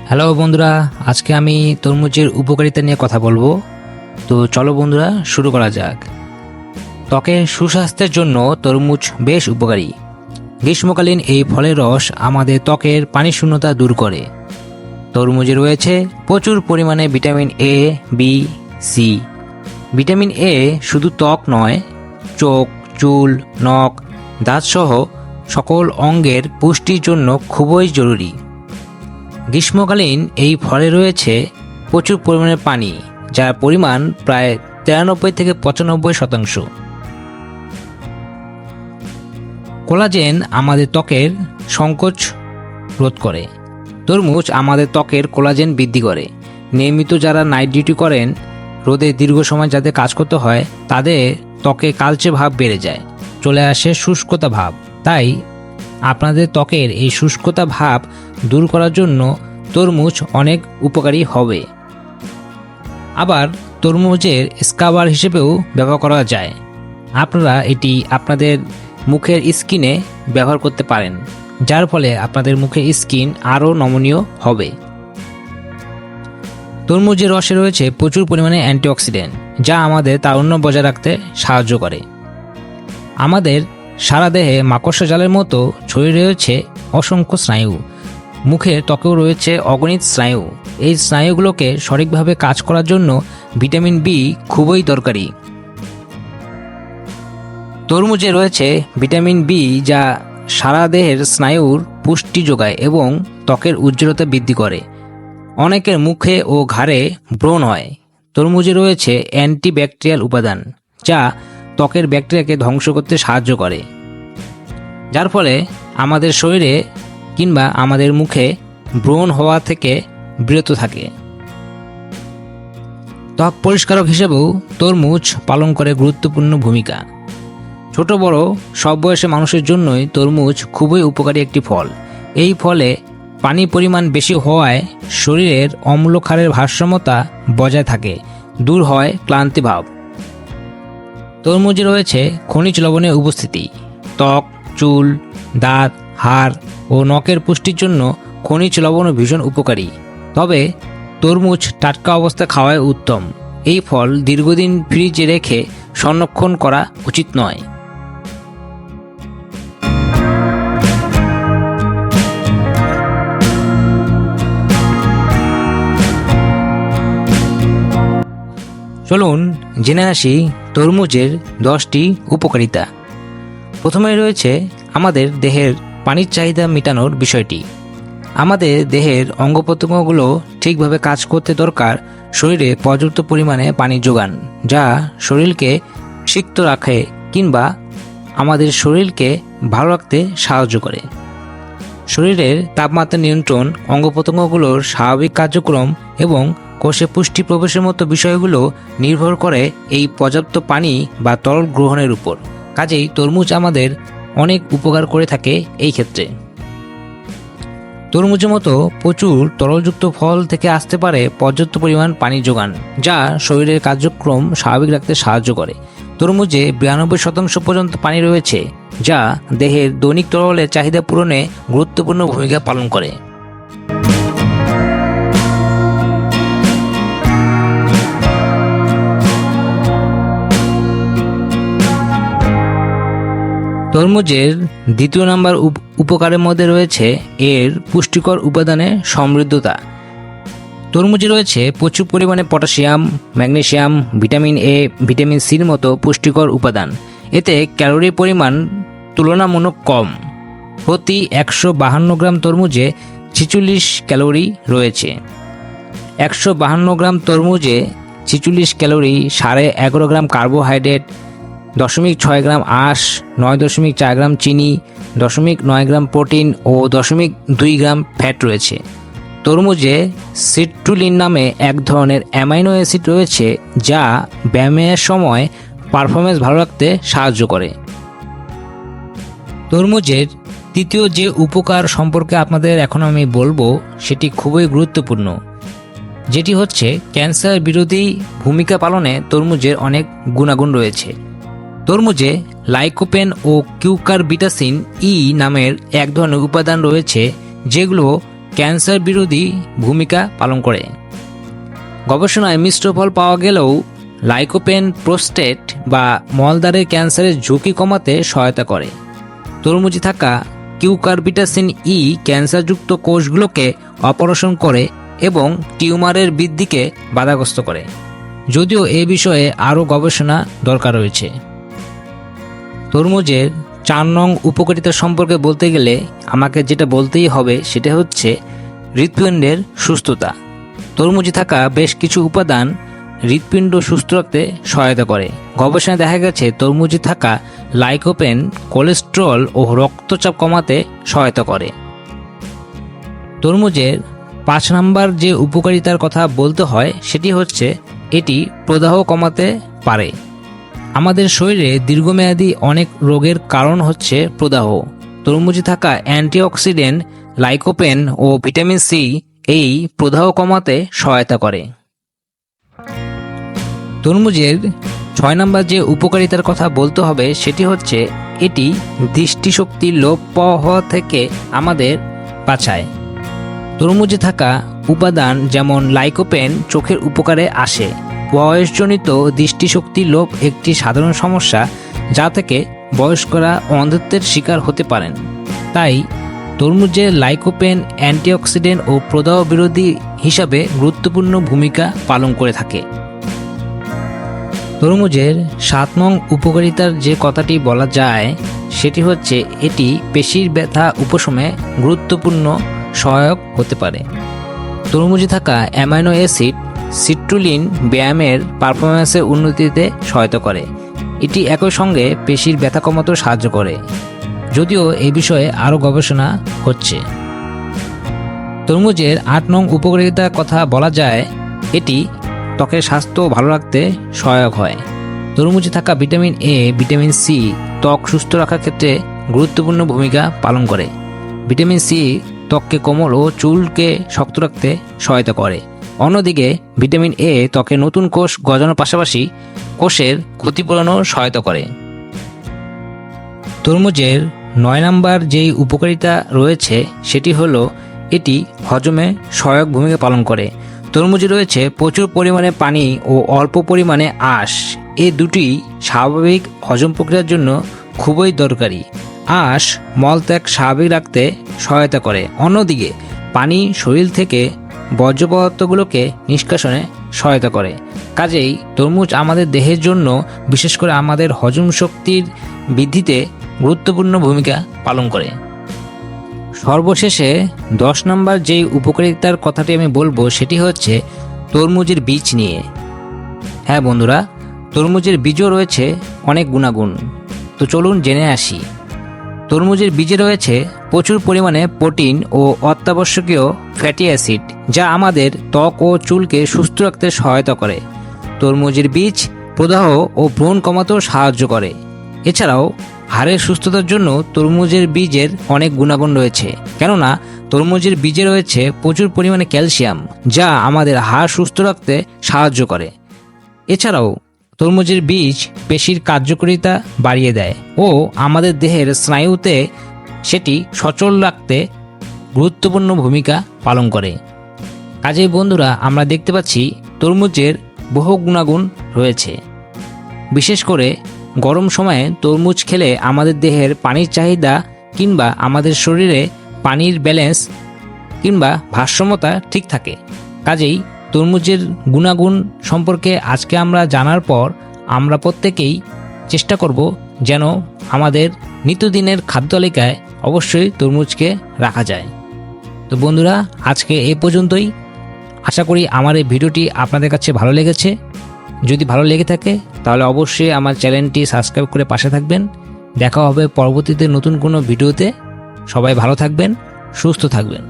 Hello বন্ধুরা, আজকে আমি তরমুজের উপকারিতা নিয়ে কথা বলবো। তো চলো বন্ধুরা, শুরু করা যাক। ত্বকের সুস্বাস্থ্যের জন্য তরমুজ বেশ উপকারী। গ্রীষ্মকালীন এই ফলের রস আমাদের ত্বকের পানি শূন্যতা দূর করে। তরমুজে রয়েছে প্রচুর পরিমাণে vitamin A, B, C. Vitamin A শুধু ত্বক নয়, চোখ, চুল, নখ, দাঁতসহ সকল অঙ্গের পুষ্টির জন্য খুবই জরুরি। গ্রীষ্মকালীন এই ফলে রয়েছে প্রচুর পরিমাণে পানি, যার পরিমাণ প্রায় 93 থেকে 95%। কোলাজেন আমাদের ত্বকের সংকোচ রোধ করে। তরমুজ আমাদের ত্বকের কোলাজেন বৃদ্ধি করে। নিয়মিত যারা নাইট ডিউটি করেন, রোদে দীর্ঘ সময় যাদের কাজ করতে হয়, তাদের ত্বকে কালচে ভাব বেড়ে যায়, চলে আসে শুষ্কতা ভাব। তাই আপনাদের ত্বকের এই শুষ্কতা ভাব দূর করার জন্য তরমুজ অনেক উপকারী হবে। আবার তরমুজের স্ক্রাবার হিসেবেও ব্যবহার করা যায়। আপনারা এটি আপনাদের মুখের স্কিনে ব্যবহার করতে পারেন, যার ফলে আপনাদের মুখের স্কিন আরও নমনীয় হবে। তরমুজের রসে রয়েছে প্রচুর পরিমাণে অ্যান্টিঅক্সিডেন্ট, যা আমাদের তারুণ্য বজায় রাখতে সাহায্য করে। আমাদের সারা দেহে মাকড়সা জালের মতো ছড়িয়ে রয়েছে অসংখ্য স্নায়ু। মুখের ত্বকেও রয়েছে অগণিত স্নায়ু। এই স্নায়ুগুলোকে সঠিকভাবে কাজ করার জন্য ভিটামিন বি খুবই দরকারি। তরমুজে রয়েছে ভিটামিন বি, যা সারা দেহের স্নায়ুর পুষ্টি যোগায় এবং ত্বকের উজ্জ্বলতা বৃদ্ধি করে। অনেকের মুখে ও ঘাড়ে ব্রণ হয়। তরমুজে রয়েছে অ্যান্টিব্যাকটেরিয়াল উপাদান, যা ত্বকের ব্যাকটেরিয়াকে ধ্বংস করতে সাহায্য করে, যার ফলে আমাদের শরীরে কিংবা আমাদের মুখে ব্রণ হওয়া থেকে বিরত থাকে। ত্বক পরিষ্কারক হিসেবেও তরমুজ পালন করে গুরুত্বপূর্ণ ভূমিকা। ছোট বড় সব বয়সী মানুষের জন্যই তরমুজ খুবই উপকারী একটি ফল। এই ফলে পানির পরিমাণ বেশি হওয়ায় শরীরের অম্ল ক্ষারের ভারসাম্যতা বজায় থাকে, দূর হয় ক্লান্তি ভাব। তরমুজে রয়েছে খনিজ লবণের উপস্থিতি। ত্বক, চুল, দাঁত, হাড় ও নখের পুষ্টির জন্য খনিজ লবণও ভীষণ উপকারী। তবে তরমুজ টাটকা অবস্থায় খাওয়াই উত্তম। এই ফল দীর্ঘদিন ফ্রিজে রেখে সংরক্ষণ করা উচিত নয়। চলুন জেনে আসি তরমুজের 10টি উপকারিতা। প্রথমে রয়েছে আমাদের দেহের পানির চাহিদা মেটানোর বিষয়টি। আমাদের দেহের অঙ্গ প্রত্যঙ্গগুলো ঠিকভাবে কাজ করতে দরকার শরীরে পর্যাপ্ত পরিমাণে পানির যোগান, যা শরীরকে সিক্ত রাখে কিংবা আমাদের শরীরকে ভালো রাখতে সাহায্য করে। শরীরের তাপমাত্রা নিয়ন্ত্রণ, অঙ্গ প্রত্যঙ্গগুলোর স্বাভাবিক কার্যক্রম এবং কোষে পুষ্টি প্রবেশের মতো বিষয়গুলো নির্ভর করে এই পর্যাপ্ত পানি বা তরল গ্রহণের উপর। কাজেই তরমুজ আমাদের অনেক উপকার করে থাকে এই ক্ষেত্রে। তরমুজের মতো প্রচুর তরলযুক্ত ফল থেকে আসতে পারে পর্যাপ্ত পরিমাণ পানি যোগান, যা শরীরের কার্যক্রম স্বাভাবিক রাখতে সাহায্য করে। তরমুজে 92% পর্যন্ত পানি রয়েছে, যা দেহের দৈনিক তরলের চাহিদা পূরণে গুরুত্বপূর্ণ ভূমিকা পালন করে। তরমুজের দ্বিতীয় নাম্বার উপকারের মধ্যে রয়েছে এর পুষ্টিকর উপাদানের সমৃদ্ধতা। তরমুজে রয়েছে প্রচুর পরিমাণে potassium, magnesium, vitamin A, vitamin সির মতো পুষ্টিকর উপাদান। এতে ক্যালোরির পরিমাণ তুলনামূলক কম। প্রতি 152 গ্রাম তরমুজে 46 ক্যালোরি রয়েছে। 152 গ্রাম তরমুজে 46 ক্যালোরি, 11.5 গ্রাম কার্বোহাইড্রেট, 0.6 গ্রাম আঁশ, 9.4 গ্রাম চিনি, 0.9 গ্রাম প্রোটিন ও 0.2 গ্রাম ফ্যাট রয়েছে। তরমুজে সিট্রুলিন নামে এক ধরনের অ্যামাইনো অ্যাসিড রয়েছে, যা ব্যায়ামের সময় পারফরমেন্স ভালো রাখতে সাহায্য করে। তরমুজের তৃতীয় যে উপকার সম্পর্কে আপনাদের এখন আমি বলবো, সেটি খুবই গুরুত্বপূর্ণ, যেটি হচ্ছে ক্যান্সার বিরোধী ভূমিকা পালনে তরমুজের অনেক গুণাগুণ রয়েছে। তরমুজে লাইকোপেন ও কিউকারবিটাসিন ই নামের এক ধরনের উপাদান রয়েছে, যেগুলো ক্যান্সার বিরোধী ভূমিকা পালন করে। গবেষণায় মিশ্র ফল পাওয়া গেলেও লাইকোপেন প্রোস্টেট বা মলদ্বারের ক্যান্সারের ঝুঁকি কমাতে সহায়তা করে। তরমুজে থাকা কিউকারবিটাসিন ই ক্যান্সারযুক্ত কোষগুলোকে অপারেশন করে এবং টিউমারের বৃদ্ধিকে বাধাগ্রস্ত করে, যদিও এ বিষয়ে আরও গবেষণা দরকার রয়েছে। তরমুজের 4 নং উপকারিতা সম্পর্কে বলতে গেলে আমাকে যেটা বলতেই হবে সেটা হচ্ছে হৃৎপিণ্ডের সুস্থতা। তরমুজে থাকা বেশ কিছু উপাদান হৃৎপিণ্ড সুস্থ রাখতে সহায়তা করে। গবেষণায় দেখা গেছে তরমুজে থাকা লাইকোপেন কোলেস্টেরল ও রক্তচাপ কমাতে সহায়তা করে। তরমুজের 5 নম্বর যে উপকারিতার কথা বলতে হয় সেটি হচ্ছে এটি প্রদাহ কমাতে পারে। আমাদের শরীরে দীর্ঘমেয়াদী অনেক রোগের কারণ হচ্ছে প্রদাহ। তরমুজে থাকা অ্যান্টিঅক্সিডেন্ট লাইকোপেন ও ভিটামিন সি এই প্রদাহ কমাতে সহায়তা করে। তরমুজের 6 নম্বর যে উপকারিতার কথা বলতে হবে সেটি হচ্ছে এটি দৃষ্টিশক্তি লোপ হওয়া থেকে আমাদের বাঁচায়। তরমুজে থাকা উপাদান যেমন লাইকোপেন চোখের উপকারে আসে। বয়সজনিত দৃষ্টিশক্তি লোপ একটি সাধারণ সমস্যা যা থেকে বয়স্করা অন্ধত্বের শিকার হতে পারেন। তাই তরমুজে লাইকোপেন অ্যান্টিঅক্সিডেন্ট ও প্রদাহ বিরোধী হিসাবে গুরুত্বপূর্ণ ভূমিকা পালন করে থাকে। তরমুজের 7 নং উপকারিতার যে কথাটি বলা যায় সেটি হচ্ছে এটি পেশির ব্যথা উপশমে গুরুত্বপূর্ণ সহায়ক হতে পারে। তরমুজে থাকা অ্যামাইনো অ্যাসিড সিট্রুলিন ব্যায়ামের পারফরম্যান্সের উন্নতিতে সহায়তা করে। এটি একই সঙ্গে পেশির ব্যথা কমাতেও সাহায্য করে, যদিও এই বিষয়ে আরও গবেষণা হচ্ছে। তরমুজের 8 নং উপকারিতার কথা বলা যায় এটি ত্বকের স্বাস্থ্য ভালো রাখতে সহায়ক হয়। তরমুজে থাকা ভিটামিন এ ভিটামিন সি ত্বক সুস্থ রাখার ক্ষেত্রে গুরুত্বপূর্ণ ভূমিকা পালন করে। ভিটামিন সি ত্বককে কোমল ও চুলকে শক্ত রাখতে সহায়তা করে। অন্যদিকে ভিটামিন এ ত্বকে নতুন কোষ গজানোর পাশাপাশি কোষের ক্ষতিপূরণও সহায়তা করে। তরমুজের 9 নম্বর যেই উপকারিতা রয়েছে সেটি হলো এটি হজমে সহায়ক ভূমিকা পালন করে। তরমুজে রয়েছে প্রচুর পরিমাণে পানি ও অল্প পরিমাণে আঁশ। এই দুটি স্বাভাবিক হজম প্রক্রিয়ার জন্য খুবই দরকারি। আঁশ মলত্যাগ স্বাভাবিক রাখতে সহায়তা করে। অন্যদিকে পানি শরীর থেকে বর্জ্য পদার্থগুলোকে নিষ্কাশনে সহায়তা করে। কাজেই তরমুজ আমাদের দেহের জন্য, বিশেষ করে আমাদের হজম শক্তির বৃদ্ধিতে গুরুত্বপূর্ণ ভূমিকা পালন করে। সর্বশেষে 10 নম্বর যেই উপকারিতার কথাটি আমি বলবো সেটি হচ্ছে তরমুজের বীজ নিয়ে। হ্যাঁ বন্ধুরা, তরমুজের বীজও রয়েছে অনেক গুণাগুণ, তো চলুন জেনে আসি। তরমুজের বীজে রয়েছে প্রচুর পরিমাণে প্রোটিন ও অত্যাবশ্যকীয় ফ্যাটি অ্যাসিড যা আমাদের ত্বক ও চুলকে সুস্থ রাখতে সহায়তা করে। তরমুজের বীজ প্রদাহ ও ব্রণ কমাতেও সাহায্য করে। এছাড়াও হাড়ের সুস্থতার জন্য তরমুজের বীজের অনেক গুণাগুণ রয়েছে, কেননা তরমুজের বীজে রয়েছে প্রচুর পরিমাণে ক্যালসিয়াম যা আমাদের হাড় সুস্থ রাখতে সাহায্য করে। এছাড়াও তরমুজের বীজ পেশির কার্যকারিতা বাড়িয়ে দেয় ও আমাদের দেহের স্নায়ুতে সেটি সচল রাখতে গুরুত্বপূর্ণ ভূমিকা পালন করে। কাজেই বন্ধুরা, আমরা দেখতে পাচ্ছি তরমুজের বহু গুণাগুণ রয়েছে। বিশেষ করে গরম সময়ে তরমুজ খেলে আমাদের দেহের পানির চাহিদা কিংবা আমাদের শরীরে পানির ব্যালেন্স কিংবা ভারসাম্যতা ঠিক থাকে। কাজেই তরমুজের গুণাগুণ সম্পর্কে আজকে আমরা জানার পর আমরা প্রত্যেকেই চেষ্টা করব যেন আমাদের নিত্যদিনের খাদ্য তালিকায় অবশ্যই তরমুজকে রাখা যায়। তো বন্ধুরা, আজকে এই পর্যন্তই। আশা করি আমার এই ভিডিওটি আপনাদের কাছে ভালো লেগেছে। যদি ভালো লেগে থাকে তাহলে অবশ্যই আমার চ্যানেলটি সাবস্ক্রাইব করে পাশে থাকবেন। দেখা হবে পরবর্তীতে নতুন কোনো ভিডিওতে। সবাই ভালো থাকবেন, সুস্থ থাকবেন।